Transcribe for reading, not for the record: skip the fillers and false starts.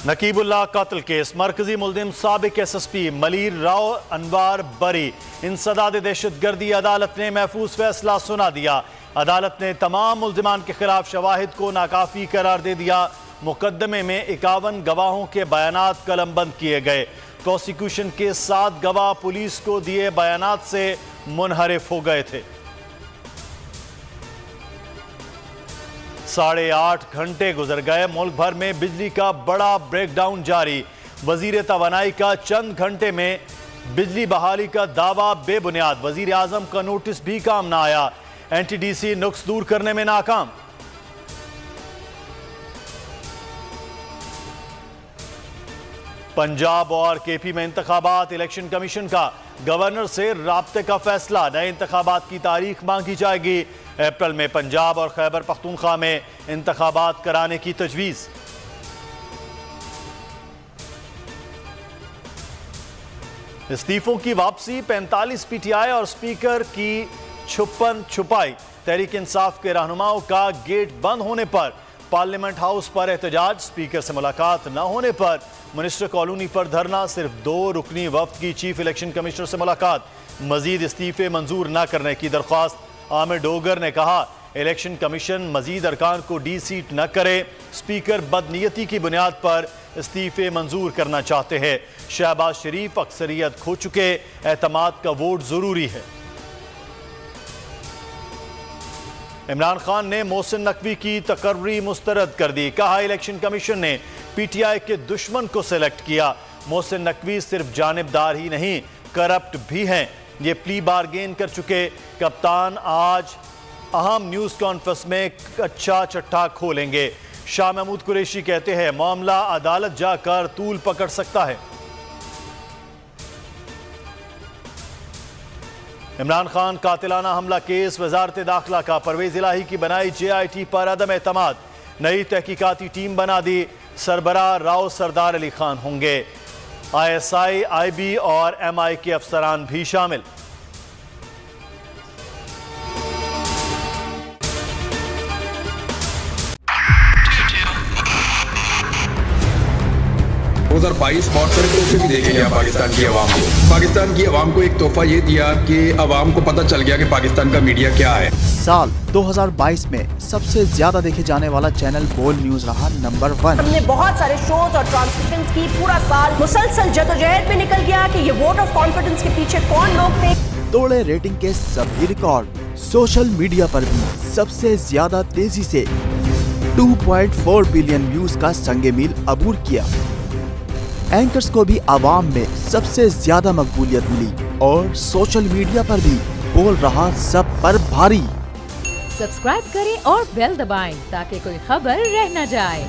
नकीबुल्लाह कत्ल केस मरकजी मुल्जिम साबिक SSP मलीर राव अनवार बरी। इंसदाद दहशतगर्दी अदालत ने महफूज फैसला सुना दिया। अदालत ने तमाम मुल्जिमान के खिलाफ शवाहिद को नाकाफी करार दे दिया। मुकदमे में 51 गवाहों के बयानात कलमबंद किए गए। प्रोसिक्यूशन के 7 गवाह पुलिस को दिए बयानात से मुनहरिफ हो गए थे। 8.5 घंटे गुजर गए। मुल्क भर में बिजली का बड़ा ब्रेकडाउन जारी। वजीर तवानाई का चंद घंटे में बिजली बहाली का दावा बेबुनियाद। वजीर आजम का नोटिस भी काम ना आया। NTDC नुक्स दूर करने में नाकाम। पंजाब और KP में इंतखाबात। इलेक्शन कमीशन का गवर्नर से राब्ते का फैसला। नए इंतखाबात की तारीख मांगी जाएगी। अप्रैल में पंजाब और खैबर पख्तूनख्वा में इंतखाबात कराने की तजवीज़। इस्तीफों की वापसी। 45 PTI और स्पीकर की छुपन छुपाई। तहरीक इंसाफ के रहनुमाओं का गेट बंद होने पर पार्लियामेंट हाउस पर एहतजाज। स्पीकर से मुलाकात न होने पर मिनिस्टर कॉलोनी पर धरना। सिर्फ 2 रुकनी वफ्द की चीफ इलेक्शन कमिश्नर से मुलाकात। मजीद इस्तीफे मंजूर न करने की दरख्वास्त। आमिर डोगर ने कहा इलेक्शन कमीशन मजीद अरकान को डी-सीट न करे। स्पीकर बदनीयती की बुनियाद पर इस्तीफे मंजूर करना चाहते हैं। शहबाज शरीफ अक्सरियत खो चुके। एतमाद का वोट जरूरी है। इमरान खान ने मोहसिन नकवी की तकर्री मुस्तरद कर दी। कहा इलेक्शन कमीशन ने PTI के दुश्मन को सेलेक्ट किया। मोहसिन नकवी सिर्फ जानिबदार ही नहीं करप्ट भी हैं। ये प्ली बारगेन कर चुके कप्तान आज अहम न्यूज़ कॉन्फ्रेंस में अच्छा चट्टा खोलेंगे। शाह महमूद कुरैशी कहते हैं मामला अदालत जाकर तूल पकड़ सकता है। इमरान खान कातिलाना हमला केस। वजारत दाखिला का परवेज इलाही की बनाई JIT पर अदम एतमाद। नई तहकीकाती टीम बना दी। सरबराह राव सरदार अली खान होंगे। ISI, IB और MI के अफसरान भी शामिल। बहुत सारे तोहफे भी देखे गया पाकिस्तान की आवाम को। पाकिस्तान की आवाम को एक तोहफा ये दिया कि आवाम को पता चल गया कि पाकिस्तान का मीडिया क्या है। साल 2022 में सबसे ज्यादा देखे जाने वाला चैनल बोल न्यूज रहा नंबर 1। हमने बहुत सारे शोज और ट्रांसमिशंस की। पूरा साल मुसलसल जदोजहद में निकल गया कि ये वोट ऑफ कॉन्फिडेंस के पीछे कौन लोग थे। तोड़े रेटिंग के सभी रिकॉर्ड। सोशल मीडिया पर भी सबसे ज्यादा तेजी से 2.4 बिलियन व्यूज का संगे मील अबूर किया। एंकर्स को भी आवाम में सबसे ज्यादा मकबूलियत मिली और सोशल मीडिया पर भी बोल रहा सब पर भारी। सब्सक्राइब करें और बेल दबाएं ताकि कोई खबर रह न जाए।